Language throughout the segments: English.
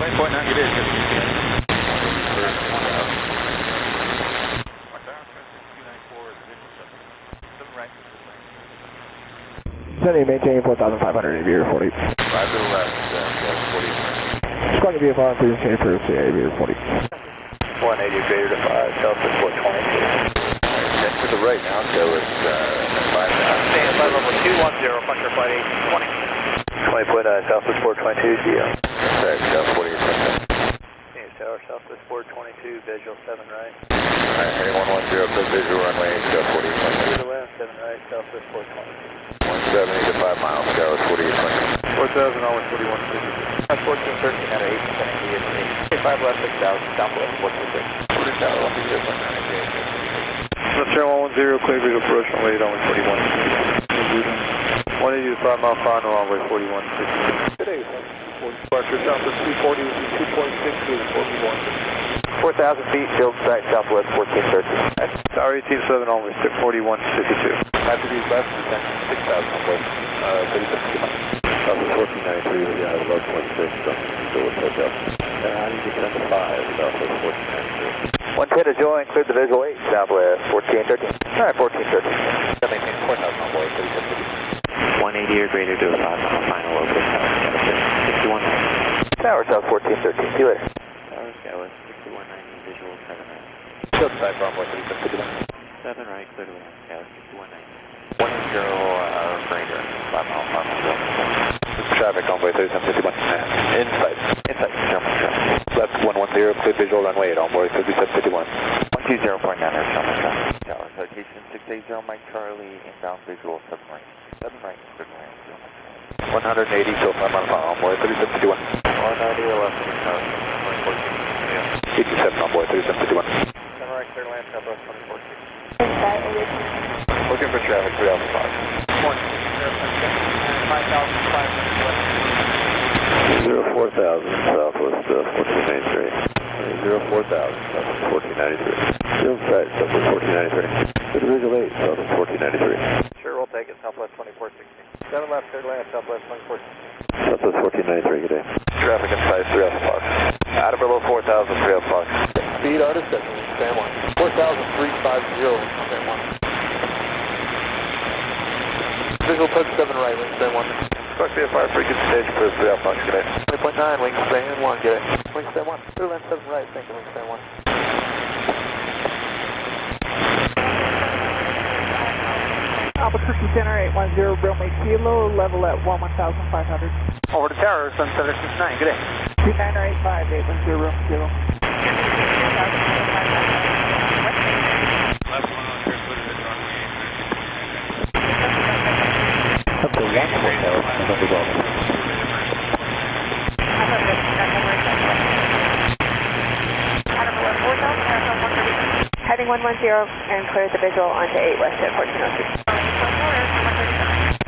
20.9, it is. Sunny, maintain 4,500, aviator 40. 5 to the left, 40. Squawk VFR, please change for aviator 40. 180 greater to 5, Southwest 422. Check to the right now, so it's 5 now. Stand by level 210, Funker flight 820. 20.9, Southwest 422, GL. Right, South 48. Tower, Southwest 422, visual 7 right. Alright, heading 110, clear visual runway, South 48. To the left, 7 right, Southwest 422. 170 to 5 miles, South 48. 4,000, always 41. That's 1413 out of 8, 5 left, 6,000, Southwest 426. Quarter tower, 1 Let's turn 110, clear visual approach runway, only 41. 180 to 5 mile final, runway 41. Good day, departure Southwest 240 with 2.6 through the 4B1. 4,000 feet, field sight, Southwest 1413. Tower 187, only 4152. After these left, descend 6,000 west, 37 Southwest 1493 with the eye of 11.6, so what's that up? And how do you descend to 5, Southwest 1493? 110 to join, cleared the visual 8, Southwest 1413. Alright, 1413. That maintains 4,000 on board, 37 180 or greater to a 5 mile final, local tower, 61. Tower, South 1413, see you later. Tower, Southwest 6190, visual 7 right. Field side, Bromway 37 7 right, clear to west, South 6190. 1 greater, 5 mile final, traffic, Bromway 3751. Inside, German traffic. Left 110, clear visual runway 8, onboard 3751. 120.9, German traffic. Tower, citation 680, Mike Charlie, inbound visual 7 right. 7 right, clear to land, German traffic. 180, so 5 mile final, onboard 3751. 190 to left, Tower, 87 onboard 3751. 7 right, clear to land, Southwest 2460. Looking for traffic, 3 Alpha Fox. 04,000 Southwest 1493. 04,000 Southwest 1493. Field site, Southwest 1493. Good visual 8, Southwest 1493. Sure, we'll take it, Southwest 2460. 7 left, clear to land, Southwest 2460. Southwest 1493, good day. Traffic inside 3 Alpha Fox. Out of below 4,000, 3 Alpha Fox. Speed artist at stand 1. 4,350, stand 1. Visual touch 7 right, wingspan 1. Fuck the fire frequency stage for 3 Alpha Fox, good day. 20.9, wingspan 1, get it. Wingspan 1, clear land 7 right, thank you, wingspan 1. Albuquerque Center 810, Bromley Kilo, level at 1,500. Over to tower, Sun 769, good day. 2985, 810, room Kilo. Up to 1 hotel, November Golf. Heading 110 and cleared the visual onto 8 west at 1402.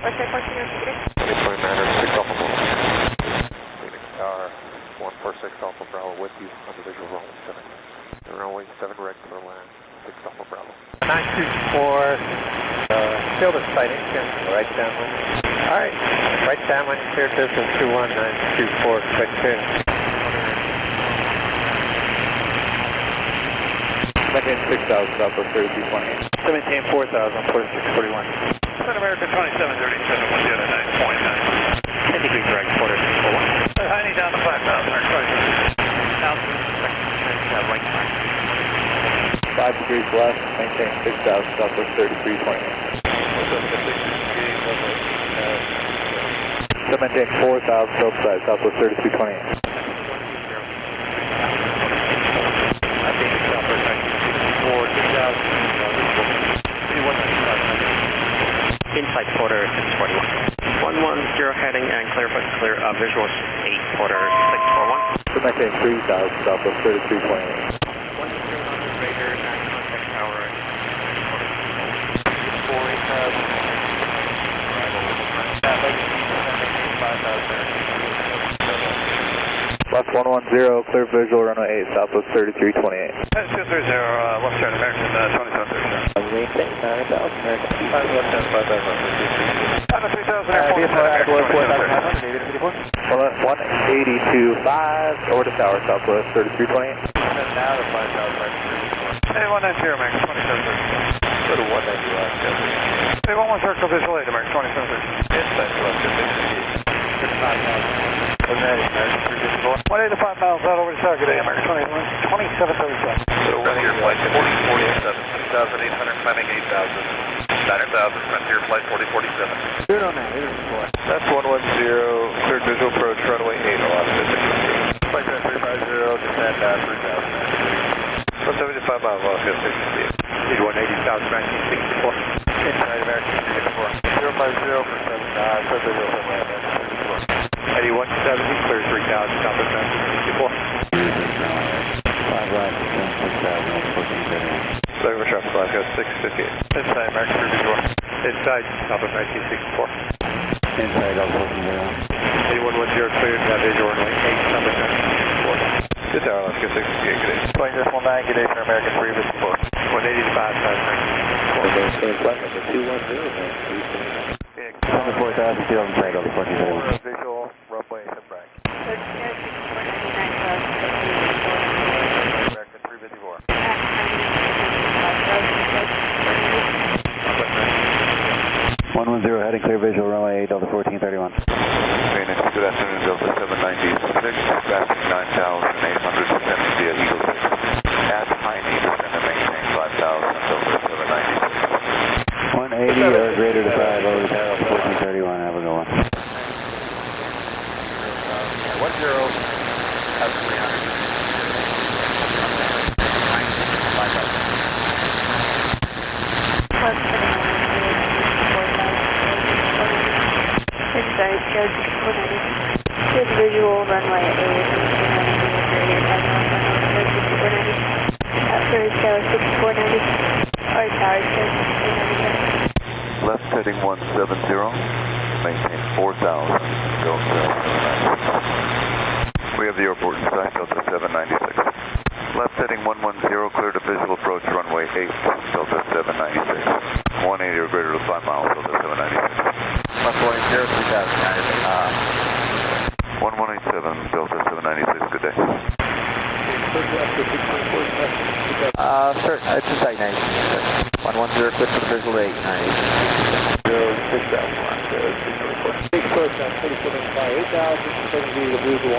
West at 1402. 8.9, 6 Alpha Fox. Phoenix Tower, 146 Alpha Bravo with you on the visual runway 7. The runway 7 right for land, 6 Alpha Bravo. 924, field is sighting, right downwind. Alright, right downwind, clear distance 21924, quick clear. Maintain 6,000, Southwest 3220. To maintain 4,000, 4641. Sun America 2737, with the other 9.9. 10 degrees right, quarter 641. Honey down to 5,000, or twice. Right side. 5 degrees left, maintain 6,000, Southwest 3320. So maintain 4,000, field side, Southwest 3220. Inside quarter 641. 110 heading and clear for clear visual 8 quarter 641. So maintain 3,000, Southwest 3320. 110 greater and contact tower. 4,000. Left 110, clear visual, runway 8, Southwest 3328. 230, left turn, American 2730. Maintain 9,000, American. 5 left 10, 5 left 182.5, over to tower, Southwest 3328. Now to 5,000, Hey, 190, American 2730. go to 190 last, Hey, 11 circle visual 8, American 2730. inside left, 185 miles out over to target, American 2737. So Frontier flight 4047, 2,800, climbing 8,000. 9,000, Frontier flight 4047. That's 110, cleared visual approach, runway 8, Alaska 6. Flight 350, descend 3,000. 175 miles, Alaska 6. Need 180 south, 1964. Inside American 364. 050 for 79, clear visual from land, 64. Eddie 170, clear 3,000, south of 1964. 5 right, 6,000, 14,000. Looking for traffic, Alaska 658. Inside American 354. Inside, south of 1964. Inside, all 14,000. 8110 cleared, have visual runway 8, south of 1964. Good tower, Alaska 658, good day. Flight decimal 9, good day for American 354. 185, south of 1964. Flight number 210, man. 24,000 feet on the side, all the 14,000. Visual, runway, head back. American 354. 110, heading clear visual, runway 8, Delta 1431. Phoenix, good afternoon, Delta 796, passing 9,800, descending via Eagle 6. At high need, descend and maintain 5,000, Delta 796. 180 or greater to 5, over to Delta 1431, have a good one. 10, have 300. Inside, code 490. Good visual, runway 8, 6490. After tower 6490. Or tower 690. Left heading 170, maintain 4,000, Delta 796. We have the airport in sight, Delta 796. Left heading 110, clear to visual approach, runway 8, Delta 796. 180 or greater to 5 miles, Delta 796. Left 180, 3,000. 1187, Delta 796, good day. Sir, it's inside 90. 110, clear for the visual 8, 90. 6 approach, 4495, 8,000, 70 to Blues 1.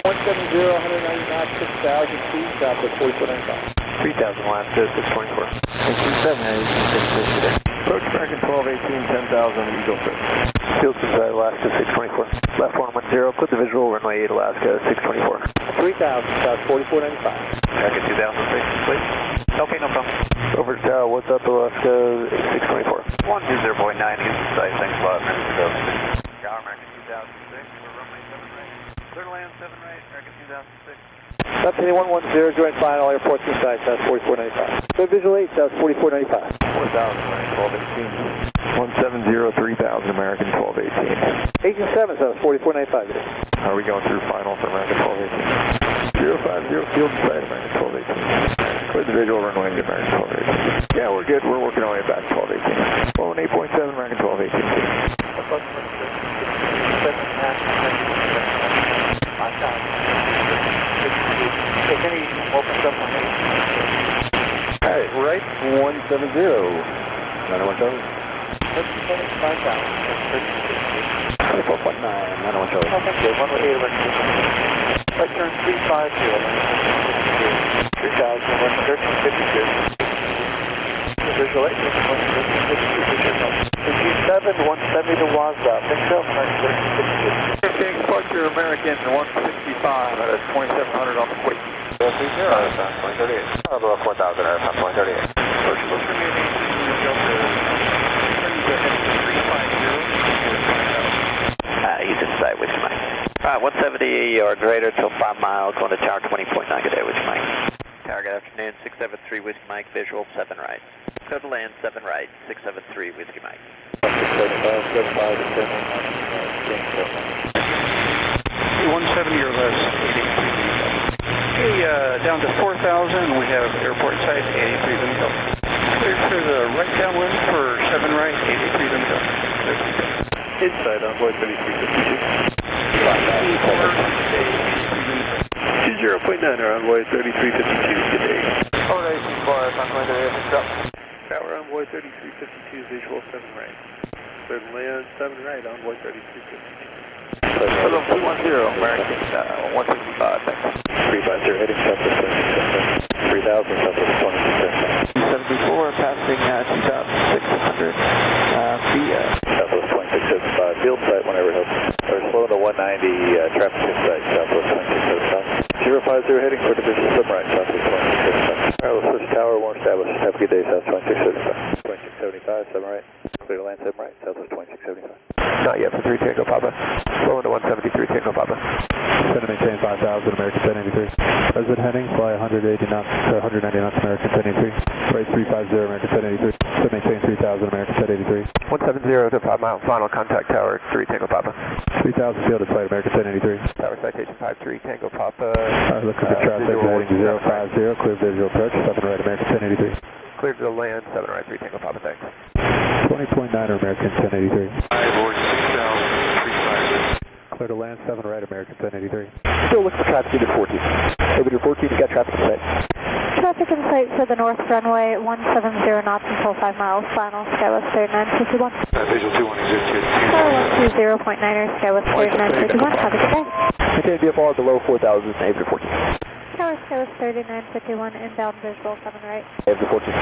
170, 190 knots, 6,000 feet, south of 4495. 3,000 last, 624. 670, Approach American 1218, 10,000, Eagle 6. Field inside Alaska 624. Left 110, put the visual, runway 8, Alaska 624. 3,000, south 4495. American 2006, please. Okay, no problem. Over to tower, what's up, Alaska 624. 120.9, use the site, thanks a lot, American 2006. Tower, American 2006, we're runway 7 right. Clear to land 7 right, American 2006. Left heading 110, joint final, airports inside, south 4495. Good visual 8, south 4495. 4,000, American 1218. 170, 3,000, American 1218. 8 and 7, south 4495. Are we going through final for American 1218? 050, field inside, American 1218. Clear the visual runway, American 1218. Yeah, we're good. We're working our way back to 1218. 8.7, American 1218. Can he open stuff on me? Alright, right 170. 917. Let's put it 5,000. 24.9, 917. Okay, good. One way 8, right turn 350. 3,000, 1352. Visual 8, 1352. 7, 170 to Wazda. Thanks so much, 1352. King Departure American 165 at 2,700 on the quick. 030, 4,000 at 4,38. Approach looks remaining. He's inside, which Mike. 170 or greater till 5 miles, going to tower 20.9, good day, which Mike. Tower, good afternoon, 673, Whiskey Mike, visual 7 right. Clear to land, 7 right, 673, Whiskey Mike. 170 or down to 4,000, and we have airport side 83 in the go. Clear for the right downwind for 7 right, 83 in the go. Inside envoy 3352. 20.9 envoy 3352, good day. Alright, bar, envoy 3352. Tower envoy 3352, visual 7 right. Clear to land 7 right, envoy 3352. 210, American 165, thanks. 350 heading southwest 26, 3000 southwest 26. 74, passing 2,600 via Southwest 2675, field site whenever helps. We're slow to 190, traffic inside, southwest 2675. 050 heading for division submarine, southwest 2675. Alright, let's switch tower, more established. Have a good day, south 2675. 2675, 7 right. Clear to land 7 right, southwest 2675. not yet for 3 Tango Papa. Slow into 173 Tango Papa. Center maintain 5,000, American 1083. Present heading, fly 180 knots to 190 knots, American 1083. Right 350, American 1083. Center maintain 3,000, American 1083. 170 to 5 mile, final contact tower, 3 Tango Papa. 3,000 field at flight, American 1083. Tower citation 53 Tango Papa. Looking for traffic, heading 050, clear visual approach, 7 right, American 1083. Cleared to land, 7 right, 3 Tango Papa, thanks. 20.9 American 1083. Board 6,000, 350. Clear to land, 7 right, American 1083. Still looking for traffic into 14. Over to 14, you got traffic in sight. Traffic in sight for the north runway, 170 knots until 5 miles, final, Skywest 3951. Visual 21 exit to Tower 120.9er, Skywest 3951, have a good day. Maintain VFR below 4,000, over to 14. Tower Skywest 3951, inbound visual 7 right. Over to 14.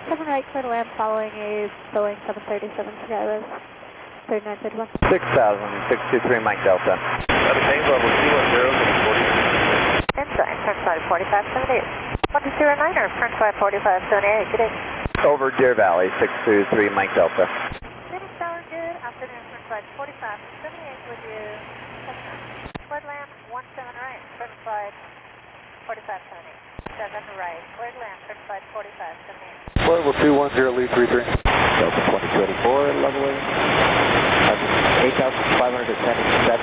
7 right, clear to land following a Boeing 737 Skywest 3951. 6,623 Mike Delta. Maintain level 210, 40. Inside, turn side 4578. 109er, turn side 4578, good day. Over Deer Valley, 623 Mike Delta. Phoenix Tower, good afternoon, turn side 4578 with you. Clear to land 17 right, turn side 4578. 7 right, clear to land, turn side 4578. Level 210, lead 33. Delta 2284, leveling. 8,500 to 7,000.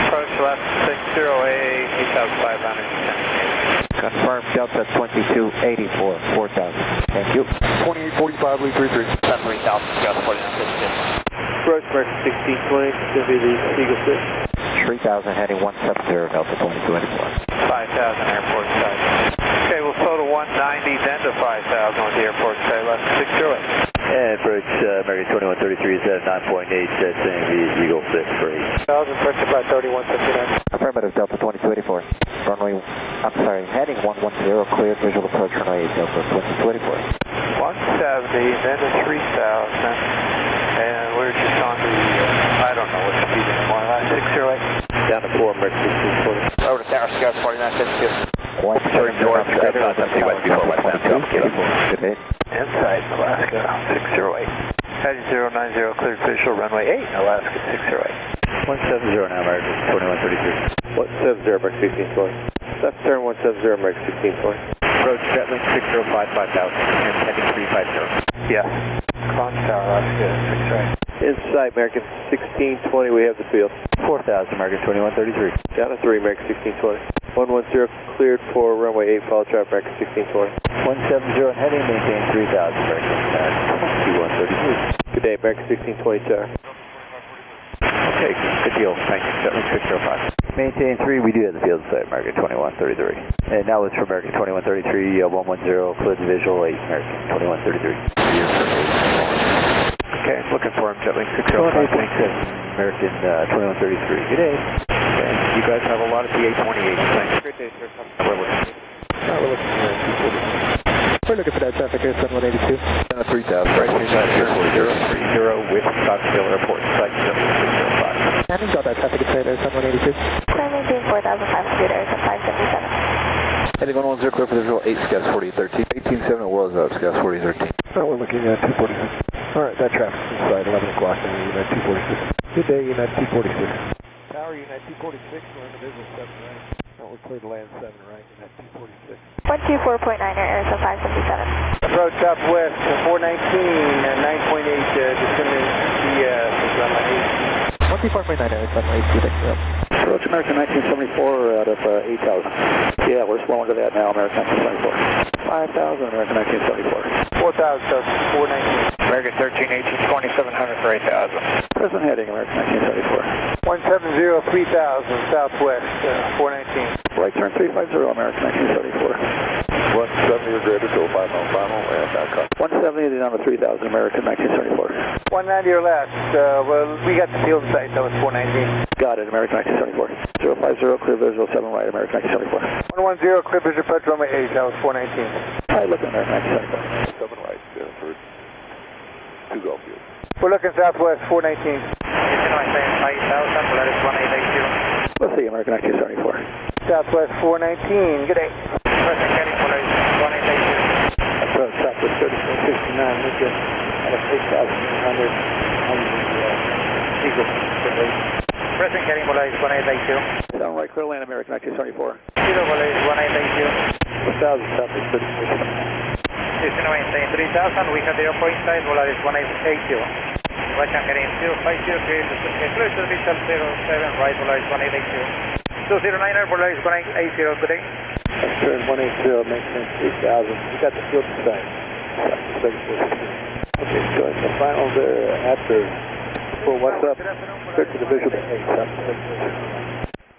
Approach left 60A, 8,510. Confirm Delta 2284, 4,000. Thank you. 2845, lead 33. 73,000, Delta 4956. Approach American 1620, going to be the Eagle 6. 3,000 heading 170, Delta 2284. 5,000 airport side. Okay, we'll slow to 190, then to 5,000 with the airport side, left 608. And approach American 2133 is at 9.8, same via Eagle 6 for 8. 1,000, approach about 3159. Affirmative, Delta 2284. Runway, I'm sorry, heading 110, cleared visual approach runway Delta 2284. 170, then to 3,000. And we're just on the, I don't know what speed anymore, 608. Down to 4, American 1620. Over to Tower Scout 4952. One turn north, West before Westbound. Good day. Inside Alaska 608. Heading 090, cleared visual runway 8, Alaska 608. 170 now, American 2133. 170, American 1620. Left turn 170, American 1620. Approach Jetlink 605, 5,000. And heading 350. Yes. Clown Tower, Alaska 608. Inside American 1620, we have the field. 4,000, American 2133. Down to 3, American 1620. 110, cleared for runway 8, follow traffic, American 1620. 170 and heading, maintain 3,000, American 2133. Good day, American 1620, tower. Okay, good deal. Thanks. Jetlink 605. Maintain 3, we do have the field site, American 2133. And now it's for American 2133, 110, cleared to visual 8, American 2133. Okay, looking for him, Jetlink 605. American 2133. Good day. Okay, you guys have a lot of PA-28. Thanks. Great day, sir. We're looking here. We're looking for that traffic here, 7182. Down to 3,000. Right, 030 with Scottsdale Airport, site 605. And got that traffic inside there, 7182. Clear maintain 4,500, Arizona 577. Heading 110, clear for visual 8, Scouts 4013. 18-7 World's up, Scouts 4013. Now we're looking at 246. Alright, that traffic's inside 11 o'clock now, Unit 246. Good day, Unit 246. Tower, Unit 246, we're in the business 7 right. Now we're clear to land 7 right, Unit 246. 124.9er, Arizona 577. Approach southwest 419 and 9.8, descending the runway 8. 124.9 Arizona 826. Approach American 1974 out of 8,000. Yeah, we're slowing to that now, American 1974. 5,000, American 1974. 4,000, South 419. American 13, 18, 2700 for 8,000. Present heading, American 1974. 170, 3,000, Southwest 419. Right turn 350, American 1974. 170 or greater to 5 mile final, and back up. 170 down to 3,000, American 1974. 190 or less, well, we got the field in sight, that was 419. Got it, American 1974. 050, clear visual 7 right, American 1974. 110, clear visual approach runway 8, that was 419. Hi, looking American 1974. 7 right, for 2 Gulf views. We're looking southwest, 419. Illinois, 5,000, Polaris 1880. Let's see, American 1974. Southwest 419, good day. Present heading, Polaris 1880. Approach Southwest 3469, Lincoln, out of 8,800 on the Eagle. Present heading, Polaris 1882. Sound right, clear land, American 1974. Kilo, Polaris 1882. 1,000, Southwest 3669. Illinois, 3,000, we have the airport inside, Polaris 1880. Right hand heading 050, clear to visual 07, right, Polaris 1882. 209er, Polaris 1880, good day. Turn 180, maintenance 3,000. We got the field inside. Okay, so the final there after. Well, what's up? Clear to the visual 8.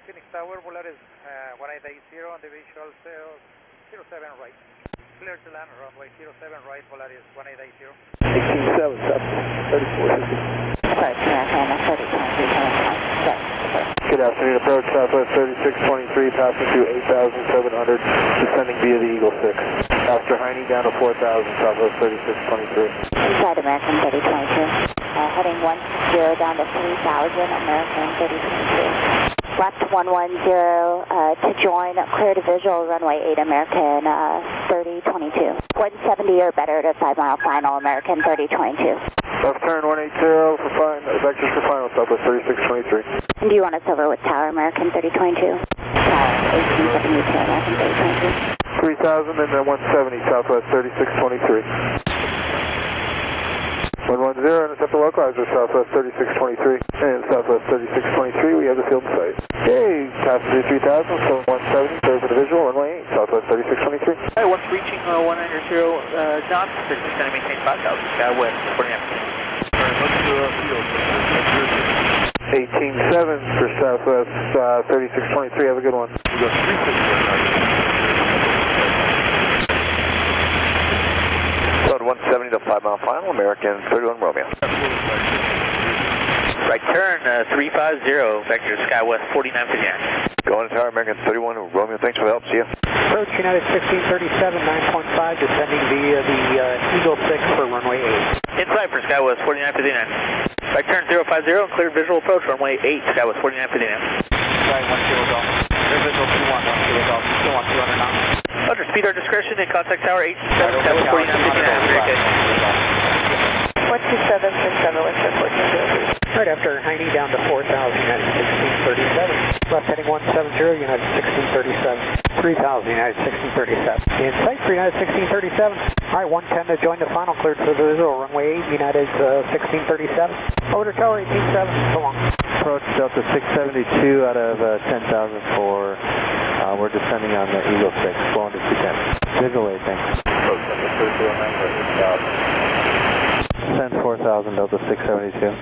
Phoenix Tower, Polaris 1880 on the visual 07 right. Clear to land, runway 07 right, Polaris 1880. 18.7, South 3460. Good afternoon, approach Southwest 3623, passing to 8,700, descending via the Eagle 6. After Heine down to 4,000, Southwest 3623. Inside American 3022. Heading 10 down to 3,000, American 3022. Left 110 to join, clear to visual, runway 8, American 3022. 170 or better to 5 mile final, American 3022. Left turn 180 for final, vectors for final, Southwest 3623. Do you want us over with tower, American 3022? Tower 1872, American 3022. 3,000 and then 170, Southwest 3623. 110, intercept the localizer, Southwest 3623. And Southwest 3623, we have the field in sight. Okay, passenger 3,000, so 170, clear for the visual, runway 8, Southwest 3623. Alright, once reaching 190 knots, this is going to maintain 5,000, Skywest 49. 18.7 for Southwest 3623, have a good one. We got 170 to 5 mile final, American 31 Romeo. Right turn 350, vector Skywest 4959. Going to tower, American 31 Romeo, thanks for the help, see ya. Approach United 1637, 9.5, descending via the Eagle 6 for runway 8. Inside for Skywest 4959. Right turn 050, clear visual approach, runway 8, Skywest 4959. Right, 10 Golf. Clear visual 21, 10 Golf, 200 knots. Under speed our discretion and contact tower 87, Skywest 4959. Very good. 127, 67, West 1403. Right after Heine down to 4,000, United 1637. Left heading 170, United 1637. 3,000, United 1637. In sight for United 1637. Alright, 110 to join the final, cleared for the visual, runway 8, United 1637. Over to tower 18.7, so long. Approach Delta 672 out of 10,000 for, we're descending on the Eagle 6, flowing to 210. Visual 8, thanks. Approach Delta 609, send 4,000, Delta 672.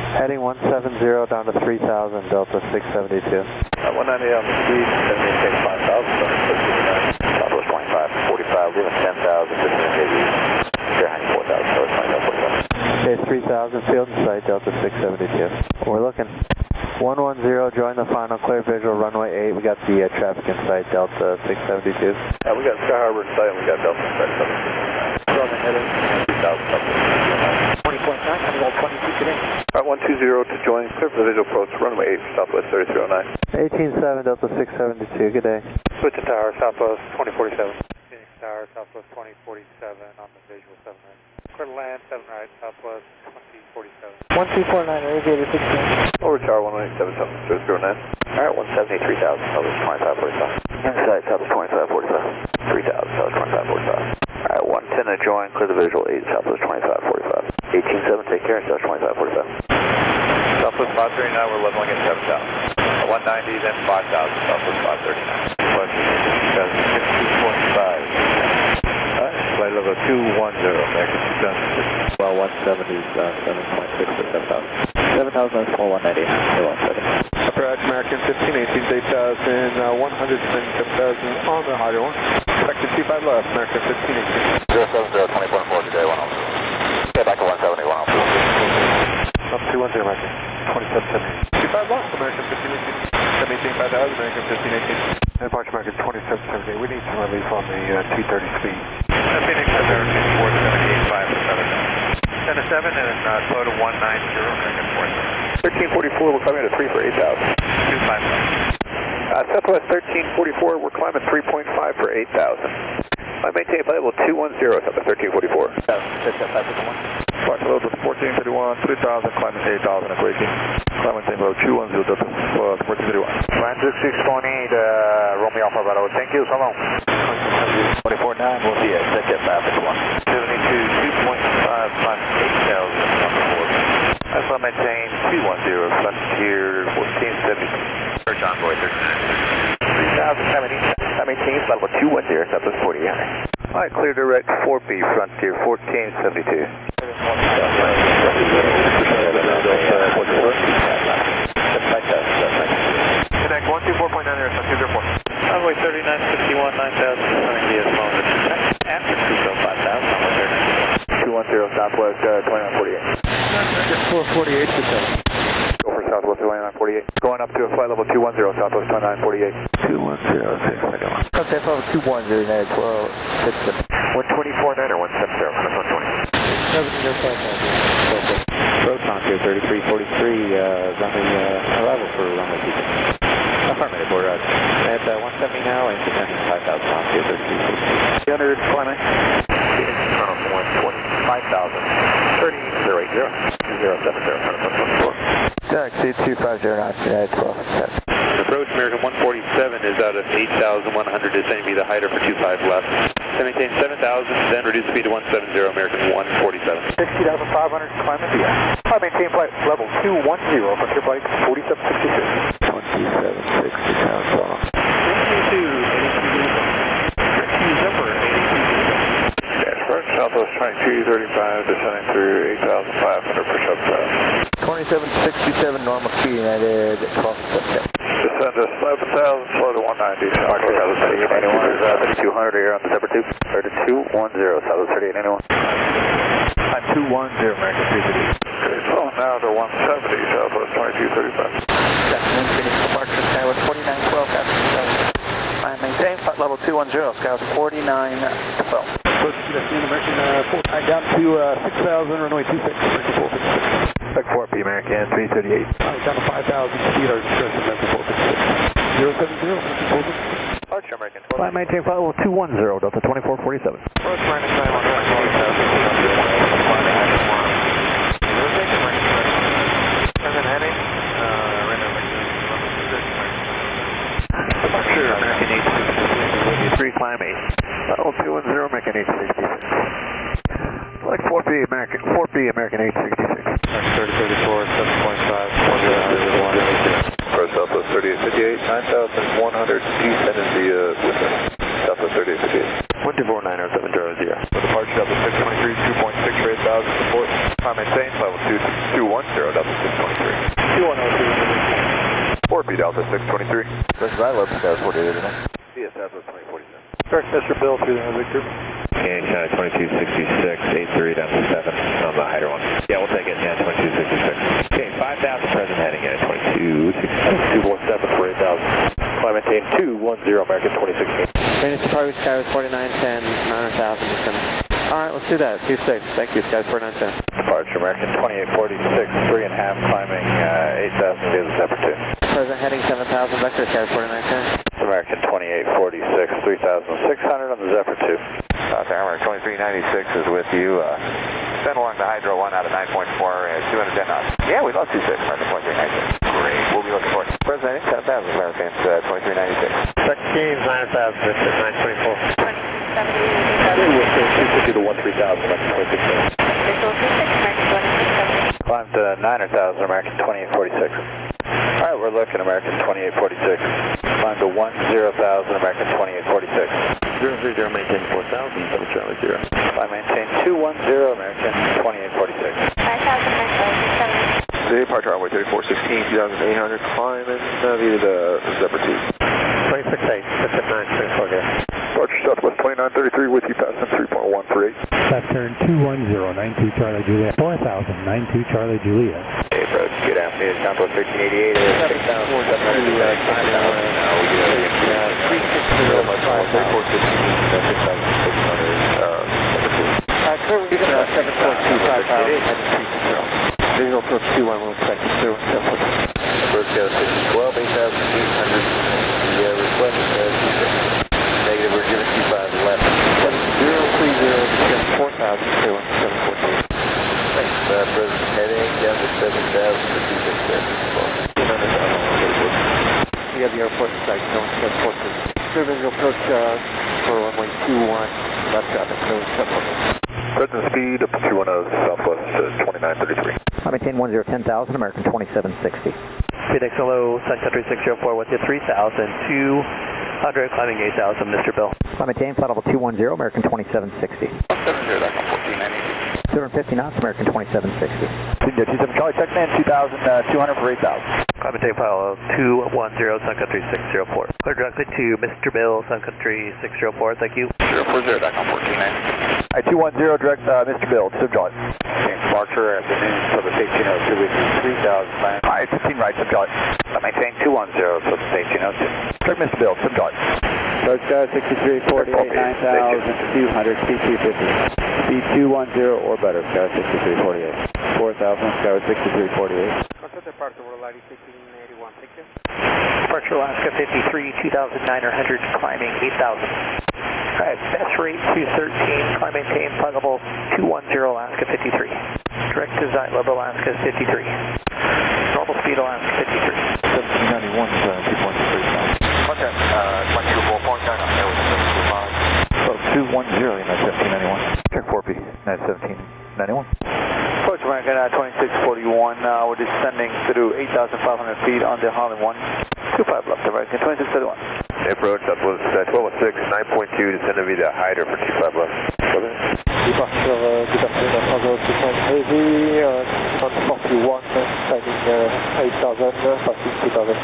Heading 170 down to 3,000, Delta 672. 190 on the speed, then we take 5,000, Southwest 25, 45, leaving 10,000, distance maybe, you're hanging 4,000, so it's 25, 45. Okay, 3,000, field in sight, Delta 672. We're looking. 110, join the final, clear visual, runway 8, we got the traffic in sight, Delta 672. We got Sky Harbor in sight, and we got Delta in sight, 769. So on the heading, 3,000, 20.9, Honeywell 22 today. Alright, 120 to join, clear for the visual approach, runway 8, Southwest 3309. 18.7, Delta 672, good day. Switch to tower, Southwest 2047. Phoenix Tower, Southwest 2047 on the visual 7 right. Clear to land 7 right, Southwest 2047. 1249, aviator 16. Over tower 187, 009. Alright, 170, 3,000, Southwest 2545. Inside, Southwest 2545. 3,000, Southwest 2545. Alright, 110 to join, clear the visual 8, Southwest 2545. 18.7, take care, Southwest 2545. Southwest 539, we're leveling at 7,000. 190, then 5,000, Southwest 539. Question 2.5. Flight level 210, American 2006. Well, 170 is 7.6 to 7,000. 7,000 is 4190, 170. Approach American 1518, 8,000, 100, 7,000 on the higher one. Expected 25 left, American 1518. 070, 24 today, 102. Get back to 170, 102. Up 210, American 2770. 25 left, American 1518. 718, 5,000, American 1518. Departure American 2770. We need some relief on the 230 speed. Phoenix American 4785 for Southern. 10 to 7 and total 190, American 47. 1344, we're climbing at 3 for 8,000. 25. Southwest 1344, we're climbing 3.5 for 8,000. I maintain flight level 210, Southwest 1344. Flight level 1431, 3,000, climbing 8,000 at braking. Climbing level 210, Delta 1431. Line 6628, roll me off about it. Thank you, so long. 24.9, we'll be at set jet 5 1. 72, 2.5, climbing 8,000 on the board. I shall maintain 210, Frontier 1470. Search envoy 39. 3,000, I maintain flight level 210, Southwest 4800. All right, clear direct 4B, Frontier 1472. Connect 124.9 there, Frontier 04. Runway 3951, 9,000, as long as after Cuco 5,000, runway 210, Southwest 2948. 448 to 7. Go for Southwest 2948. Going up to a flight level 210, Southwest 2948. 210, 6 Contact level 210, United 12, 124.9 or 170, 120. 70, Proton to 3343, runway arrival for runway 26. Affirmative, we're at 170 now and descending 5,000 on to 3343. 300, climbing. Colonel 125,000, 30080, 070, 124. Galaxy 2509, United 12, 7. Approach American 147 is out of 8,100, descending via the heighter for 25 left. Maintain 7,000, then reduce speed to 170, American 147. 60,500, climbing via. I maintain flight level 210, Frontier flight 4766. 2760 sounds long. 82, Southwest 2235, descending through 8,500 for 7,000. 2767, normal speed, United 12, 7. Descend to 11,000, slow to 190. Departure Southwest 3891 is 3200 here on December 2. 3210, Southwest 3891. Time 210, American 330. Okay, slow now to 170, Southwest 2235. Phoenix departure, Skyward 4912, I maintain flight level 210, Skyward 4912. American 4, down to 6,000, runway 26, American 456. Spec 4P, American 338. Down to 5,000 speed, our discretion, American 456. 070, Departure American 12. I maintain flight level 210, Delta 2447. Approach American 911, 20,000. Present heading. Departure American 866, 3 climb 8. Level 210, American 866. Flight 4B, American 866. 3034, 7.5, 1 First Southwest 3858, 9,100, descending via Wittmann. Southwest 3858. 1249070. For departure Southwest 623, 2.6 for 8,000 support. I maintain level 210, Delta 623. 4B Delta 623. First arrival up to Southwest 4889. Via Southwest 2047. Direct Mr. Bill through the Victor. Okay, China 2266, 83 down to 7 on the heighter one. Yeah, we'll take it, yeah, 2266. Okay, 5,000 present heading in at 2267. 247 for 8,000. Climb maintain 210, American 2016. Phoenix departure, Skyward 4910, 900,000. Alright, let's do that. 26. Thank you, Skyward 4910. Departure American 2846, 3.5, climbing 8,000 via the Zephyr 2. Present heading 7,000, vector, Skyward 4910. American 2846, 3,600 on the Zephyr 2. Tower 2396 is with you. Send along the Hydro 1 out of 9.4, 210 knots. Yeah, we lost 26, American 2396. Great, we'll be looking for it. Present heading 10,000, American 2396. Second games 9,000, it's at 924. 250 to 13,000, American 2016. Climb to 9,000, American 2846. 2846. Climb to 10,000, American 2846. 030, maintain 4,000, double Charlie 0. Climb maintain 210, American 2846. 5,000, American 7. Today, departure runway 3416, 2,800, climbing via the Zebra 2. 26.8, that's at 964 here. Departure Southwest 2933 with you, passing 3.138. Left turn 210, 92 Charlie Juliet, 4,000, 92 Charlie Juliet. Hey, approach, good afternoon, Southwest 1388, 6,700, 5,000, now we do 360, 6,600, currently you're going to 7.25 Visual approach 21, we'll expect it 0, 7.2. Approach go 612, 8,800. Request negative, we're giving 25 left. 030, 4,000, 714. Thanks, President. Heading down to 7,000 for 267. We have the airport in sight, going 714. Clear visual approach for runway 21, left traffic, going 714. Present speed up to 210, Southwest 2933. I maintain 10,000, American 2760. FedEx hello, Sun Country 604 with you, 3,200, climbing 8,000, Mr. Bill. I maintain flight level 210, American 2760. 250 knots, American 2760. 27 Charlie, check in 2,200 for 8,000. Climb and take file 210, Sun Country 604. Clear directly to Mr. Bill, Sun Country 604, thank you. 040, back on 1490. 210, direct Mr. Bill, Sim Charlie. Same departure, afternoon, Southern Station 02 with 3,000 land. 15 right, Sim Charlie. I maintain 210, Southern Station 02. Direct Mr. Bill, Sim Charlie. Coast Guard 6348, 9,200, C250. Speed 210 or better, Sky 6348. 4,000, Sky 6348. Departure Alaska 1581, thank you. Departure Alaska 53, 2,900, climbing 8,000. Alright, best rate 213, climb maintain, flight level 210, Alaska 53. Direct design level Alaska 53. Normal speed Alaska 53. 1791, 2.3. Okay, 24.9, that was 725. 210, that's 1791. Check 4P, that's 1791. Approach American 2641, we're descending through 8,500 feet on the Harlem 1. 25 left, American 2631. Approach Southwest 1206, 9.2, descending via the Hyder for 25 left. Go ahead. Departure, good afternoon, Apollo 2.8 heavy, on 41, signing 8,000, passing 2,600.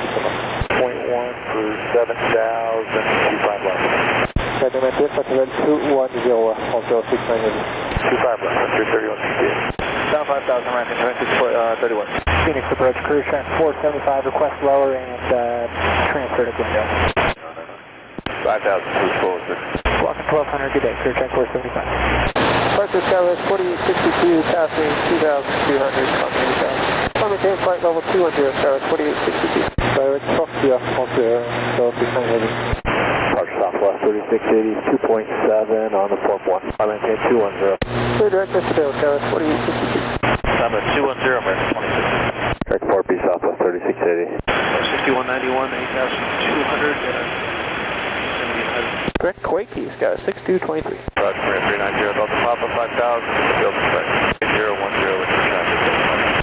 0.1 for 7,000, 25 left. Signing maintain, Patrol 210, also 690. 25 left, 331. Down 5,000, American 2631. Phoenix approach, cruise trend 475, request lower and transfer to Glendale. 5,000, cruise forward, sir. Walking 1200, good day, clear track 475. Departure Skywest 4862, passing 2,200, climbing 8,000. Climb maintain flight level 210, Skywest 4862. Direct Foxia, also 690. Departure Southwest 3680, 2.7 on the 4-1. I maintain 210. Clear direct Mr. Bill, Skywest 4862. I'm at 210, American 26. Direct 4P Southwest 3680. 6191, 8,200, 7800. Correct, Quakey, Sky 6223. Roger, 390, Delta Papa 5,000, Delta Strike 010 with the traffic.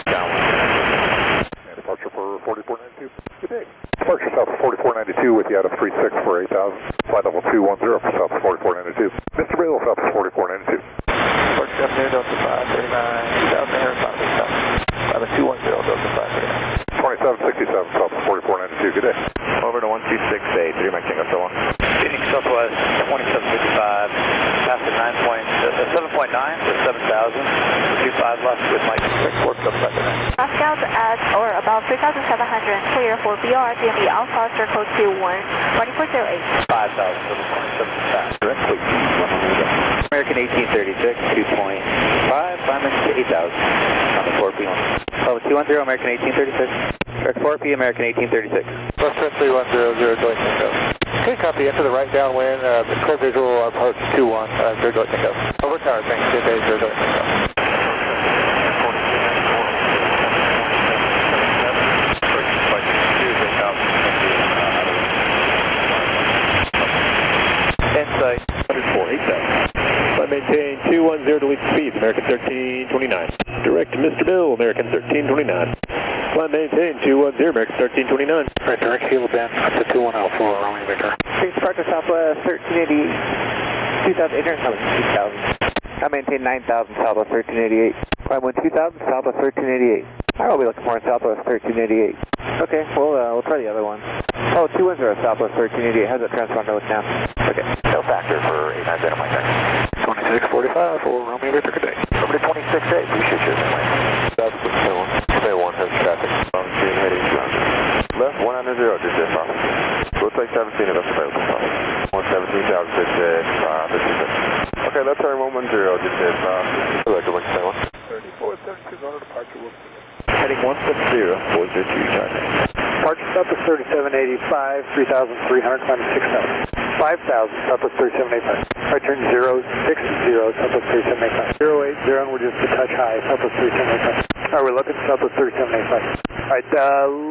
Downwind. And departure for 4492. Good day. Departure South 4492 with you out of 36 for 8,000. Flight level 210 for South 4492. Mr. Bill, South 4492. Departure afternoon, Delta 539, 2,800, 5,000. 210, Delta 539. 2767, South 4492. Good day. Over to 1268, 3 Mike Tango, so on. Phoenix Southwest 2755, past the 7.9 to 7,000, 25 left with Mike. Work up back there. Moscow at or about 3,700, clear for BR, DME Alpha, circle 21, 2408. 5,000, 27 Direct, please. American 1836, 2.5, climbing to 8,000. On the 4P. Level 210, American 1836. Direct 4P, American 1836. Plus 3100, Joint Tango. Okay, copy, into the right downwind, clear visual, approach 21, Joint Tango. Over tower, thanks, good day, Joint Tango. Insight 104, 8,000. I maintain 210 to lead speed, American 1329. Direct to Mr. Bill, American 1329. Climb maintain 210, American 1329. Right, direct heel bend up to 210 for Romeo Victor. Please departure Southwest 1388, 2,800, 2000. I maintain 9,000 Southwest 1388. Climb 2000 Southwest 1388. I will be looking for in Southwest 1388. Okay, we'll try the other one. Oh, 210 Southwest 1388. How's that transponder look now? Okay. No factor for 890 on my tank. 2645 for Romeo Victor, good day. Over to 26-8, appreciate you. Southwest Hill 1 has traffic. Heading 200. Left 190, digital cross. Looks like 17 of us available. 117,000, okay, let's turn 110, digital cross. Like a 3472 on departure. Heading 170, 402, Charlie. Departure Southwest 3785, 3,300, climbing 6,000. 5,000 Southwest 3785. Right turn 060 Southwest 3785. 080 and we're just a touch high, Southwest 3785. Alright, we're looking Southwest 3785. Alright,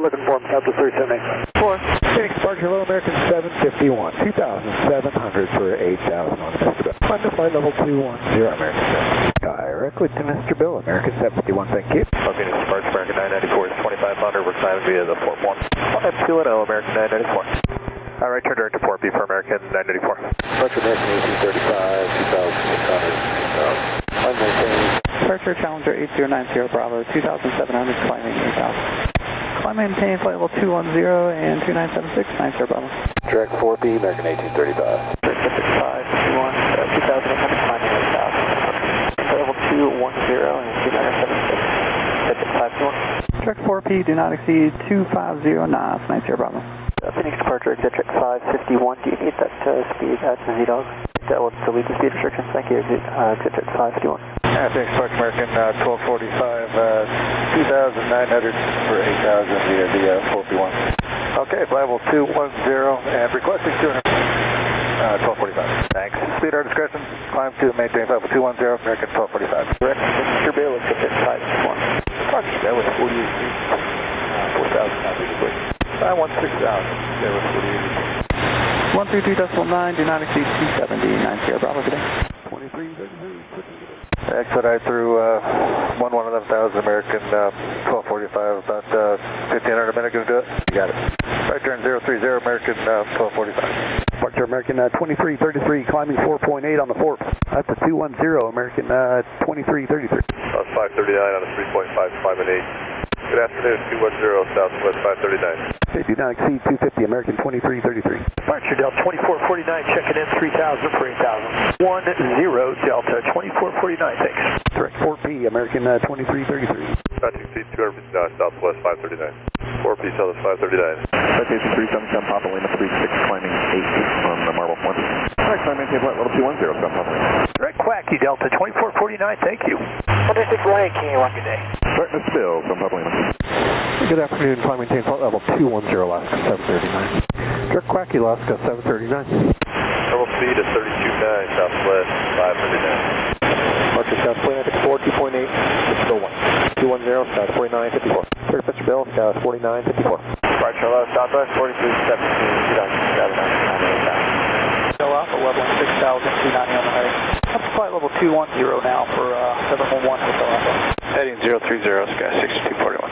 looking for him, Southwest 3785. 4. Phoenix departure, Hello American 751, 2,700 for 8,000 on Mr. Bill. Climb to flight level 210, American 7. Directly to Mr. Bill, American 751, thank you. Phoenix departure, American 994 is 2,500, we're climbing via the Fort 1. 210, American 994. Alright, turn direct to Port B for American 994. Departure American 1835, 2,600, 6,000. Climb maintain. Departure Challenger 8090 Bravo, 2,700, climbing 8,000. Climb maintain flight level 210 and 2976, 90 Bravo. Direct 4B, American 1835. Direct 6551, 2,800, climbing 8,000. Flight level 210 and 2976, 521. Direct 4P, do not exceed 2509, 90 Bravo. Phoenix departure, exit check 551, do you need that speed at Z-Dog? That will delete the speed restrictions, thank you, exit check 551. Phoenix departure, American 1245, 2,900 for 8,000 via the 4P1. Okay, flight level 210 and requesting 200. 1245. Thanks. Speed our discretion. Climb to maintain flight level 210, American 1245. Direct Mr. Bill, exit check 551. Departure, that was 48 feet. 4,000, not big quick. 16,000, that was 48 feet. 132.9, do not exceed 270, 90 Bravo today. 23, expedite through 11,000 American 1245, about 1,500 a minute, gonna do it? You got it. Right turn 030 American 1245. Departure American 2333, climbing 4.8 on the Fort. That's a 210, American 2333. That's 539 on a 3.5, climbing 8. Good afternoon, 210 Southwest 539. Okay, do not exceed 250, American 2333. Departure Delta 2449, checking in 3,000 for 8,000. 10 Delta 2449, thanks. Direct 4P, American 2333. Not to exceed 200 Southwest 539. 4P Southwest 539. That's 377 Papa Lima 36, climbing 8 on the Marble 1. Alright, climb maintain flight level 210 South Papa Lima. Direct Quacky Delta 2449, thank you. 106 Ryan, King, rock your day. Right, Mr. Bill, South Papa Lima. Good afternoon, climb maintain flight level 210, Alaska 739. Direct Quacky, Alaska 739. Level speed is 32.9 Southwest 539. Departure South 4954, 2.8, Mr. Bill 1. 210, South 4954. Clear Mr. Bill, South 4954. Departure hello, Southwest 4317, 2,998. Go Alpha, level 6,290 on the heading. Up to flight level 210 now for 711 Hotel Alpha. Heading 030, Sky 6241.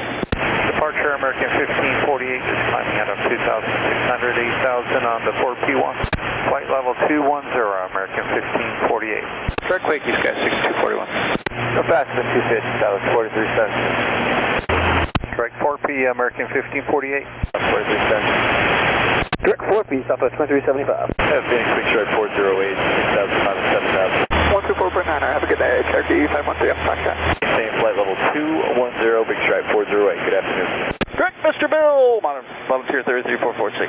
Departure American 1548 is climbing out of 2,600, 8,000 on the 4P1. Flight level 210, American 1548. Direct Quakey, Sky 6241. No faster than 250, that was 4370. Direct 4P, American 1548. 4370. Direct 4P, Southwest 2375. Phoenix, Big Stride 408, 6,500, 7,000. 124.9, have a good day, HRD 513, I'm back down. Same flight level 210, Big Stride 408, good afternoon. Direct Mr. Bill, Volunteer 33446.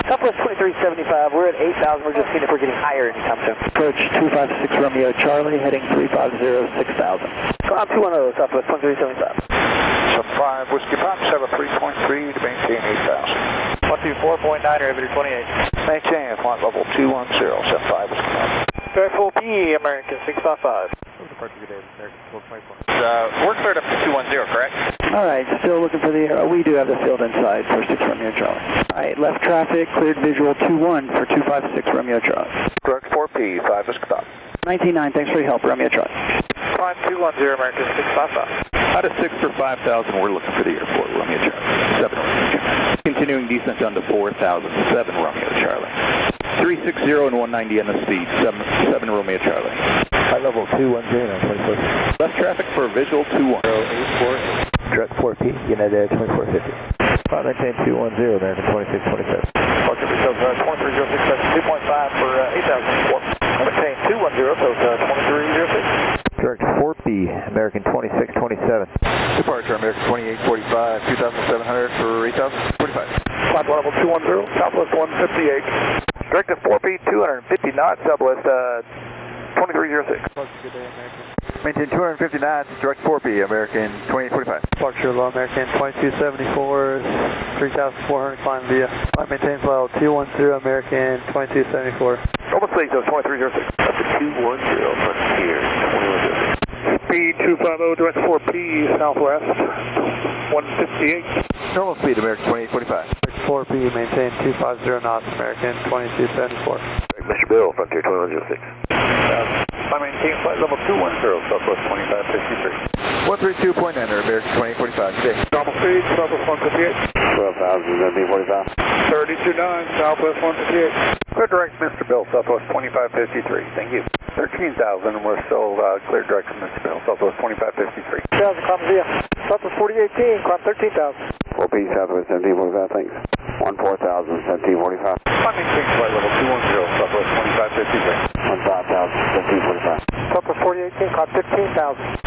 Southwest 2375, we're at 8,000, we're just seeing if we're getting higher anytime soon. Approach 256 Romeo Charlie, heading 350, 6,000. Climb 210, Southwest 2375. Sub 5, Whiskey Pop, 73.3 to maintain 8,000. 124.9, Riveter 28. Maintain flight level 210, Sub 5, Whiskey Pop. Direct 4P, American 655. We're cleared up to 210, correct? Alright, still looking for the, we do have the field inside for 6 Romeo Charlie. Alright, left traffic, cleared visual 21 for 256 Romeo Charlie. Direct 4P, 4P, 5 is stop. 19.9, thanks for your help, Romeo Charlie. Climb 210, American 655. Out of 6 for 5,000, we're looking for the airport, Romeo Charlie. 7 Romeo Charlie. Continuing descent down to 4,000, 7 Romeo Charlie. 360 and 190 on the speed, 7 Romeo Charlie. High level 210 on 24. Left traffic for visual 21. 84. Direct 4P, United 2450. Climb maintain 210, American 2627. Departure because 2306, 2.5 for 8,000. Maintain 210, so 2306. Direct 4P, American 2627. Departure American 2845, 2,700 for 8,045. Climb level 210, Southwest 158. Direct to 4P, 250 knots, Southwest 2306. Good day, American. Maintain 250 knots, direct 4P, American 2845. Departure low American 2274, 3,400 climb via. Climb maintains level 210, American 2274. Almost late, so 2306. Up to 210, Frontier 2106. Speed 250, direct 4P, Southwest 158. Normal speed, American 2845. 4P, maintain 250 knots, American 2274. Mr. Bill, Frontier 2106. I maintain flight level 210, Southwest 2553. 132.9, American 2845. Good day. Normal speed, Southwest 158. 12,000, 32.9, Southwest 158. Clear direct, Mr. Bill, Southwest 2553. Thank you. 13,000, we're still clear direct from Mr. Bill, Southwest 2553. 2,000, climb via. Southwest 4018, climb 13,000. 4P, Southwest 1745, thanks. 14,000, 1745. I maintain flight level 210, Southwest 2553. 15,000, 1745. Southwest 4018, climb 15,000.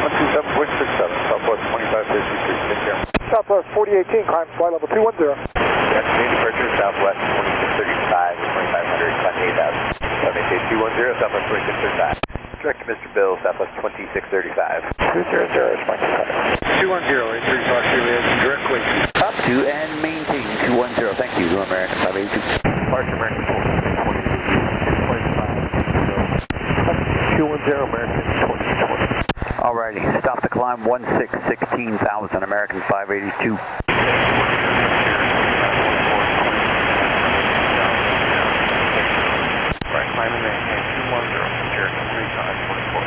127.67, Southwest 2553. Take care. Southwest 4018, climb flight level 210. Afternoon departure, Southwest 2635 to 2500, climb 8,000. Maintain 210, Southwest 2635. Direct to Mr. Bill, Southwest 2635. 200, Spike 210, 83 Fox Juliet, direct wait. Up to and maintain 210, thank you, American 582. Departure American 210, American 2020. Alrighty, stop the climb 16,000, American 582. Right, climb and maintain 210, Cherokee 3524.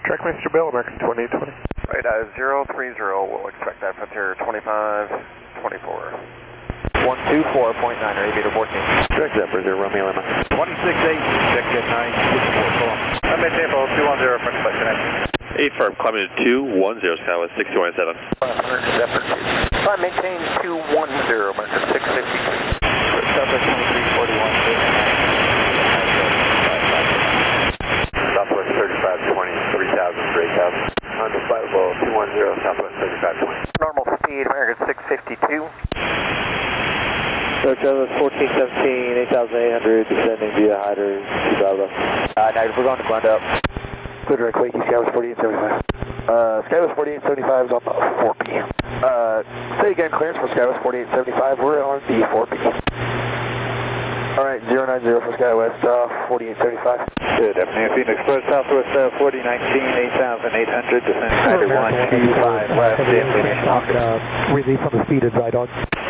Direct Mr. Bill, American 2820. Right, 030, we'll expect that Frontier 2524. 124.9, aviator 14. Direct Zephyr 0, Romeo Lima. 26-8, check jet 964, go on. I'm at Tampa 210, front flight connection. 8 firm, climbing to 210, Southwest 6217. 500, Zephyr. Climb maintain 210, American 652. Southwest 2341, Southwest 3520, 3,000 for 8,000. On the flight level 210, Southwest 3520. Normal speed, American 652. Southwest 1417, 8,800, descending via Hyder, 2,000. Negative, we're going to blind up. Clear direct Quakey, Skywest 4875. Skywest 4875 is on the 4P. Say again, clearance for Skywest 4875, we're on the 4P. Alright, 090 for Skywest 4875. Good afternoon, Phoenix Express, Southwest 4019, 8,800, descending Hyder 125, left, Relief on the speed at Zidog.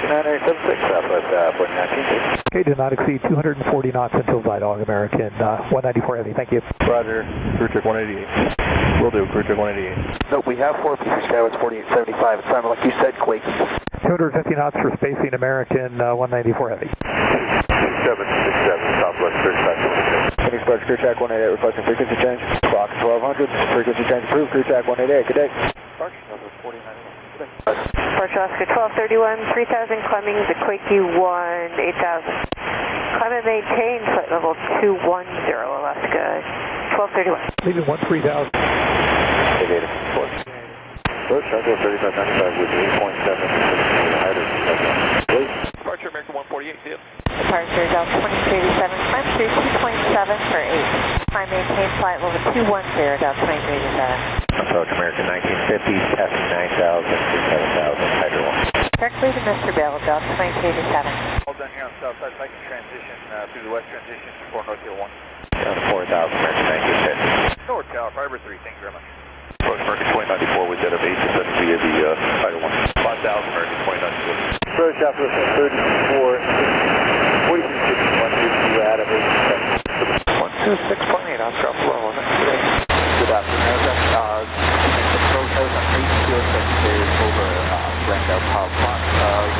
9876, Southwest 4019. Okay, do not exceed 240 knots until Zidog, American 194 heavy, thank you. Roger, crew check 188. Will do, crew check 188. Nope, we have 4P for Skywest 4875. It sounded like you said Quakey. 250 knots for spacing, American 194 heavy. 767, Southwest 3526. Phoenix Express, crew track 188, requesting frequency change. Clock 1200, frequency change approved, crew track 188, good day. Departure Oscar 1231, 3,000, climbing the Quakey 1, 8,000. Climb and maintain flight level 210, Alaska 1231. Leaving 13,000. Negative, report. Approach, Southwest 3595 with 8.7. Departure American 148, see you. Departure Delta 2387, climb through 2.7 for 8. Climb maintain flight level 210, Delta 2387. Approach American 1950, passing 9,000 to 7,000, Hydro 1. Directly to Mr. Bill, Delta 2387. All done here on Southside, if I can transition through the west transition to North Hill 1. Down to 4,000, American 1950. North Tower, Fiber 3, thank you very much. Approach American 2094 with jet of 8, descending via the Hydro 1. 5,000, American 2094. Approach Southwest 34, 4361, Adam 8. 6.8, I'll drop low on it today. Good afternoon. The protest on 806 is over Glendale Power Plant.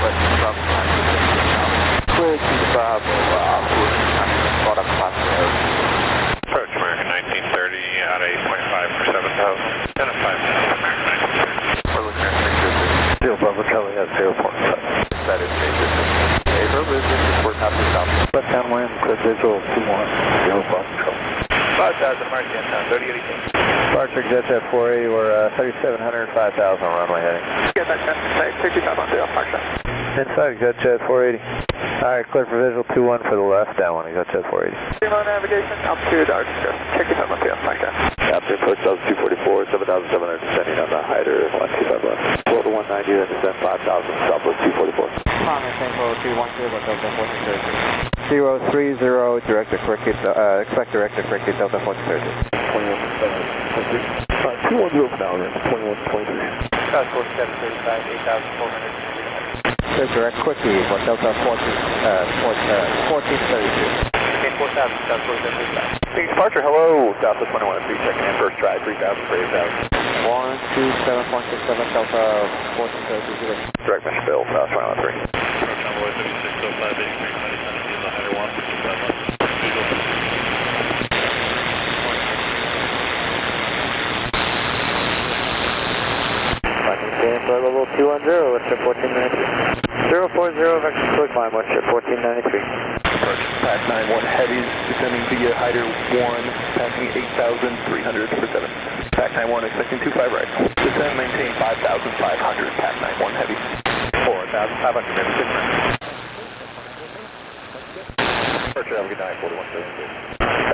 West Bravo time is clear to the Bravo, product class air. Approach American 1930 out of 8.5 for 7,000. 10 and 5,000. We're looking at 6 Zero Bravo Charlie at 0.7. That is major. April business report after stop. Left downwind, clear visual 21. Zero Bravo Charlie. 5,000 American 3082. Departure Jet 480, we're 3,700, 5,000 runway heading. Get that 65 on the departure. Inside Jet 480. Alright, clear for visual 21 for the left, downwind, Jet 480. Zero navigation, altitude, Arctic, 65 on the departure. Captain, approach 244, 7,700 descending on the Hyder, 125 left. Float to 190, then descend 5,000, Southwest 244. Common Tango 310, Delta 1430. 030, expect directed correctly, Delta 1430. 210 for now, 2123. South 4735, 8,400. Clear direct quickly for Delta 1432. Okay, 4,000, South 4735. Big departure, hello, Southwest 2123, checking in, first try, 3,000 for 8,000. 127.67, Delta 1432. Direct mission bill, South 2123. Approach envoy 3605, 8370 in the Hyder 1. Flight level 210, Western 1493. 040, vector clear climb, Western 1493. Approach Pack 91 heavies, descending via Hyder 1, passing 8,300 for 7. Pack 91 expecting 25 right. Descend, maintain 5,500, Pack 91 heavy. 4,500, maybe 6 right. Departure, have a good night, 4176.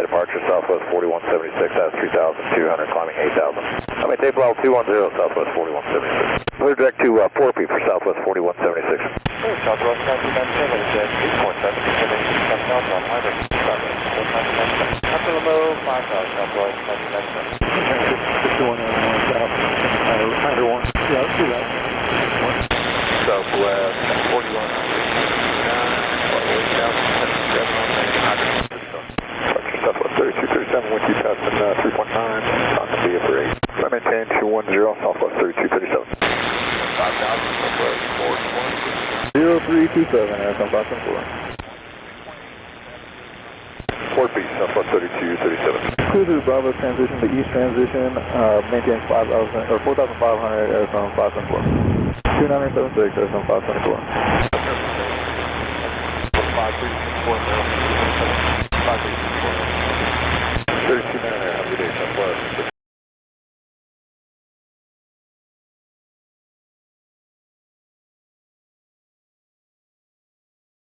Departure, Southwest 4176, that's 3,200, climbing 8,000. I mean, tape level 210, Southwest 4176. Clear direct to 4P for Southwest 4176. Southwest 1997, 8.7, 7,000 on Hyder. After Limo, 5,000, Southwest 1997. Just the one on south, Hyder 1. Yeah, let's do that. Southwest 4169, Southwest 3237, wind keep passing 3.9, on the via for 8. I maintain 210, Southwest 3237. 5,000, Southwest 420. 0327, Arizona 574. 4 feet, Southwest 3237. Clear to the Bravo transition, the east transition, maintain 5,000, or 4,500, Arizona 574. 2976, Arizona 574. 53640. 53640. 32 man air, every day, Southwest.